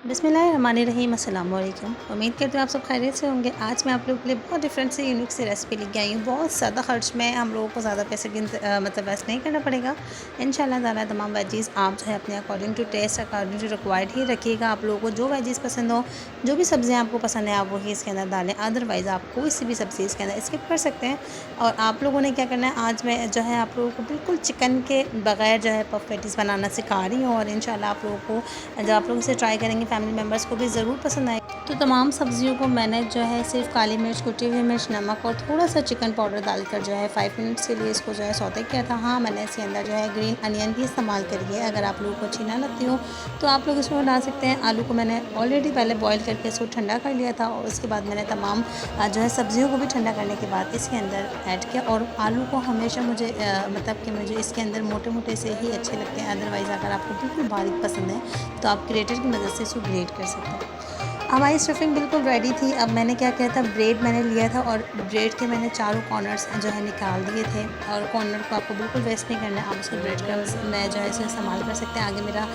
बिस्मिल्लाहिर्रहमानिर्रहीम, अस्सलाम वालेकुम। उम्मीद करती हूँ आप सब खैरियत से होंगे। आज मैं आप लोगों के लिए बहुत डिफरेंट से यूनिक से रेसिपी लेके आई हूँ। बहुत ज़्यादा खर्च में हम लोगों को ज़्यादा पैसे मतलब वेस्ट नहीं करना पड़ेगा इंशाल्लाह ताला। तमाम वेजीज़ आप जो है अपने according to taste, according to required ही रखिएगा। आप लोगों को जो वेजीज़ पसंद हो, जो भी सब्ज़ियाँ आपको पसंद है, आप वही इसके अंदर डालें। अदरवाइज़ आप कोई सी भी सब्ज़ी इसके अंदर स्किप कर सकते हैं। और आप लोगों ने क्या करना है, आज मैं जो है आप लोगों को बिल्कुल चिकन के बग़ैर जो है पफ पैटीज़ बनाना सिखा रही हूँ। और इंशाल्लाह आप लोगों को, जब आप लोग इसे ट्राई करेंगे, फैमिली मेम्बर्स को भी ज़रूर पसंद आए। तो तमाम सब्ज़ियों को मैंने जो है सिर्फ काली मिर्च, कुटी हुई मिर्च, नमक और थोड़ा सा चिकन पाउडर डालकर जो है 5 मिनट्स के लिए इसको जो है सौते किया था। हाँ, मैंने इसके अंदर जो है ग्रीन अनियन भी इस्तेमाल करी है। अगर आप लोगों को अच्छी ना लगती हो तो आप लोग इसमें डाल सकते हैं। आलू को मैंने ऑलरेडी पहले बॉयल करके इसको ठंडा कर लिया था और उसके बाद मैंने तमाम जो है सब्ज़ियों को भी ठंडा करने के बाद इसके अंदर ऐड किया। और आलू को हमेशा मुझे मतलब कि मुझे इसके अंदर मोटे मोटे से ही अच्छे लगते हैं। अदरवाइज़ अगर आपको बिल्कुल बारीक पसंद है तो आप ग्रेटर की मदद से इसको ग्रेट कर सकते हैं। हमारी स्टफिंग बिल्कुल रेडी थी। अब मैंने क्या किया था, ब्रेड मैंने लिया था और ब्रेड के मैंने चारों कॉर्नर्स जो है निकाल दिए थे। और कॉर्नर को आपको बिल्कुल वेस्ट नहीं करना है, आप उसको ब्रेड क्रम्स में जो है इसे इस्तेमाल कर सकते हैं। आगे मेरा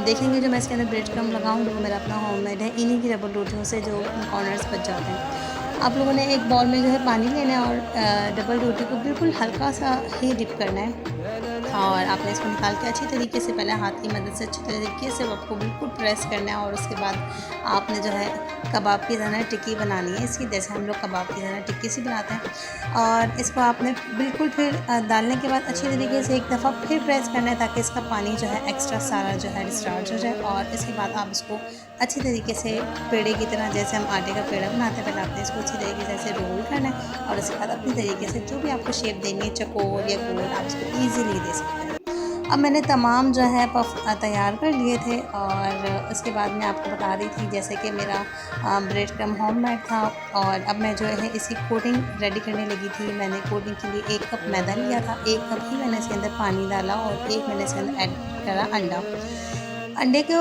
देखेंगे जो मैं इसके अंदर ब्रेड क्रम लगाऊंगी वो मेरा अपना होममेड है। इन्हीं की डबल रोटियों से जो कॉर्नर्स बच जाते हैं। आप लोगों ने एक बाउल में जो है पानी लेना है और डबल रोटी को बिल्कुल हल्का सा ही डिप करना है। और आपने इसको निकाल के अच्छी तरीके से पहले हाथ की मदद से अच्छी तरीके से आपको बिल्कुल प्रेस करना है। और उसके बाद आपने जो है कबाब की तरह टिक्की बनानी है इसकी, जैसे हम लोग कबाब की तरह टिक्की सी बनाते हैं। और इसको आपने बिल्कुल फिर डालने के बाद अच्छी तरीके से एक दफ़ा फिर प्रेस करना है ताकि इसका पानी जो है एक्स्ट्रा सारा जो है डिस्चार्ज हो जाए। और इसके बाद आप इसको अच्छी तरीके से पेड़े की तरह, जैसे हम आटे का पेड़ा बनाते हैं, पहले आपने इसको अच्छी तरीके से ऐसे रोल करना है। और उसके बाद अपनी तरीके से जो भी आपको शेप देनी है, चकोर या गोल, आप इसको ईज़िली दे सकते हैं। अब मैंने तमाम जो है पफ तैयार कर लिए थे। और उसके बाद मैं आपको बता रही थी जैसे कि मेरा ब्रेड क्रम होममेड था। और अब मैं जो है इसकी कोटिंग रेडी करने लगी थी। मैंने कोटिंग के लिए 1 कप मैदा लिया था, 1 कप ही मैंने इसके अंदर पानी डाला और 1 मैंने इसके अंदर ऐड करा अंडा। अंडे को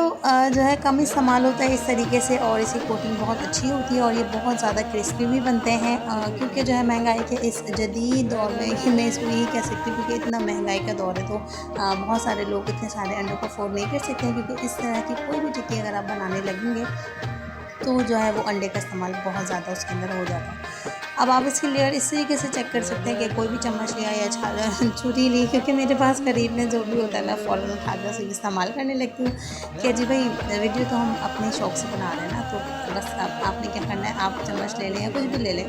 जो है कम इस्तेमाल होता है इस तरीके से, और इसकी कोटिंग बहुत अच्छी होती है और ये बहुत ज़्यादा क्रिस्पी भी बनते हैं। क्योंकि जो है महंगाई के इस जदीद दौर में कि मैं इसको यही कह सकती हूँ, क्योंकि इतना महंगाई का दौर है तो बहुत सारे लोग इतने सारे अंडों को अफोर्ड नहीं कर सकते हैं। क्योंकि इस तरह की कोई भी टिक्की अगर आप बनाने लगेंगे तो जो है वो अंडे का इस्तेमाल बहुत ज़्यादा उसके अंदर हो जाता है। अब आप इसकी लेयर इस तरीके से चेक कर सकते हैं कि कोई भी चम्मच लिया या छुरी ली, क्योंकि मेरे पास करीब में जो भी होता है मैं फ़ौरन उठा कर उसे इस्तेमाल करने लगती हूँ कि जी भाई वीडियो तो हम अपने शौक़ से बना रहे हैं ना, तो बस अब आपने क्या करना है, आप चम्मच ले लें या कुछ भी ले लें,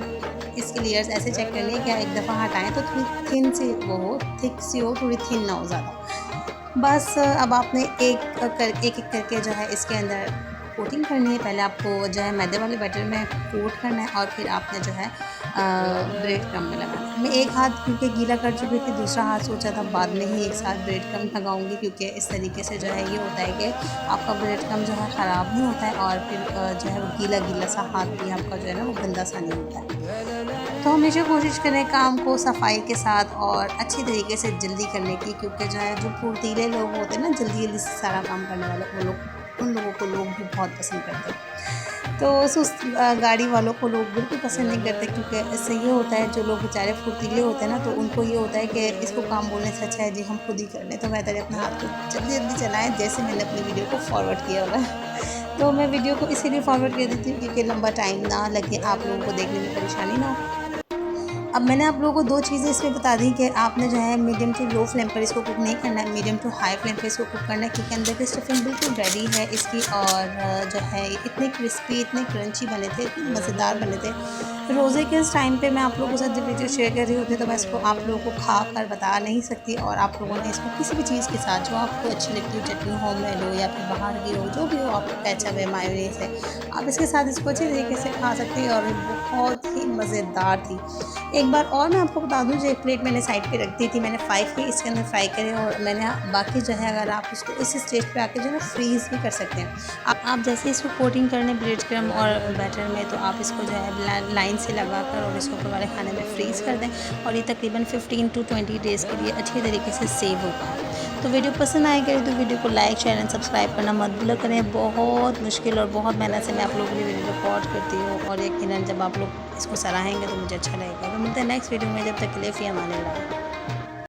इसकी लेयर्स ऐसे चेक करनी है कि एक दफ़ा हटाएँ तो थोड़ी थिन सी वो हो, थिक सी हो, थोड़ी थिन ना हो ज़्यादा। बस अब आपने एक एक करके जो है इसके अंदर कोटिंग करनी है। पहले आपको जो है मैदे वाले बैटर में कोट करना है और फिर आपने जो है ब्रेड क्रम्ब में लगाना है। मैं एक हाथ क्योंकि गीला कर चुकी थी, दूसरा हाथ सोचा था बाद में ही एक साथ ब्रेड क्रम्ब लगाऊंगी, क्योंकि इस तरीके से जो है ये होता है कि आपका ब्रेड क्रम्ब जो है ख़राब नहीं होता है और फिर जो है वो गीला गीला सा हाथ भी आपका जो है ना वो गंदा सा नहीं होता है। तो हमेशा कोशिश करें काम को सफाई के साथ और अच्छी तरीके से जल्दी करने की, क्योंकि जो है जो फुर्तीले लोग होते हैं ना, जल्दी जल्दी से सारा काम करने वाले, वो लोग, उन लोगों को लोग भी बहुत पसंद करते हैं। तो सुस्त गाड़ी वालों को लोग बिल्कुल पसंद नहीं करते, क्योंकि इससे ये होता है जो लोग बेचारे फुर्तीले होते हैं ना, तो उनको ये होता है कि इसको काम बोलने से अच्छा है जी हम खुद ही कर लें। तो बेहतर है अपने हाथ को जल्दी जल्दी चलाएँ, जैसे मैंने अपनी वीडियो को फॉरवर्ड किया हुआ है। तो मैं वीडियो को इसीलिए फॉरवर्ड कर देती हूँ क्योंकि लंबा टाइम ना लगे, आप लोगों को देखने में परेशानी ना हो। अब मैंने आप लोगों को 2 चीज़ें इसमें बता दी कि आपने जो है मीडियम टू लो फ्लेम पर इसको कुक नहीं करना है, मीडियम टू हाई फ्लेम पर इसको कुक करना है, क्योंकि अंदर की स्टफिंग बिल्कुल रेडी है इसकी। और जो है इतने क्रिस्पी, इतने क्रंची बने थे, इतने मज़ेदार बने थे। रोज़े के इस टाइम पे मैं आप लोगों के साथ जब वीडियो शेयर कर रही होती तो मैं इसको आप लोगों को खा कर बता नहीं सकती। और आप लोगों ने इसको किसी भी चीज़ के साथ जो आपको अच्छी लगती हो, चटनी होममेड हो या फिर बाहर की हो, जो भी हो, आपको केचप है, मायोनीज़ है, आप इसके साथ इसको अच्छी तरीके से खा सकते हैं और बहुत ही मज़ेदार थी। एक बार और मैं आपको बता दूँ, जो एक प्लेट मैंने साइड पे रख दी थी, मैंने 5 के इसके अंदर फ्राई करे और मैंने बाकी जो है, अगर आप इसको इस स्टेज पे आके जो है ना फ्रीज़ भी कर सकते हैं। आप जैसे इसको कोटिंग करने ब्रेड क्रम्ब और बैटर में, तो आप इसको जो है लाइन से लगाकर और इसको ऊपर वाले खाने में फ्रीज़ कर दें और ये तकरीबन 15 to 20 डेज़ के लिए अच्छी तरीके से सेव होगा। तो वीडियो पसंद आए करे तो वीडियो को लाइक, शेयर एंड सब्सक्राइब करना मत भूला करें। बहुत मुश्किल और बहुत मेहनत से मैं आप लोगों के लिए वीडियो रिकॉर्ड करती हूँ और यकीनन जब आप लोग इसको सराहेंगे तो मुझे अच्छा लगेगा। तो मिलते हैं नेक्स्ट वीडियो में, जब तक के लिए फ़ी अमान अल्लाह।